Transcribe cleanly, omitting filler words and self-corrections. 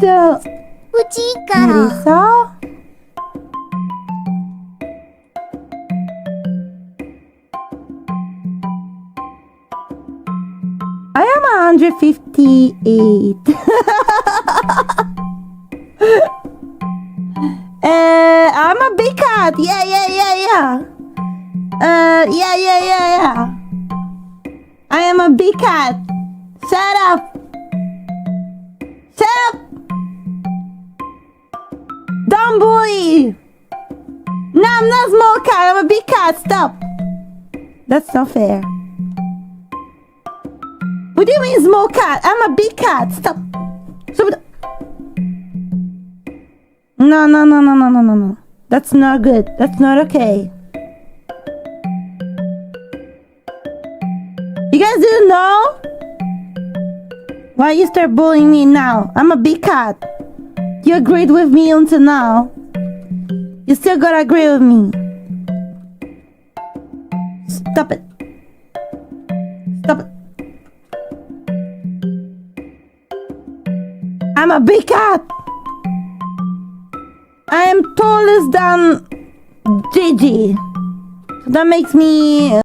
또 후지가 어디서? I am 158. I'm a big cat. Yeah. Yeah. I am a big cat. Shut up. Don't bully. No, I'm not a small cat. I'm a big cat. Stop. That's not fair. What do you mean small cat? I'm a big cat. Stop. No. That's not good. That's not okay. You guys didn't know? Why you start bullying me now? I'm a big cat. You agreed with me until now. You still gotta agree with me. Stop it. I'm a big cat. I am tallest than Gigi. That makes me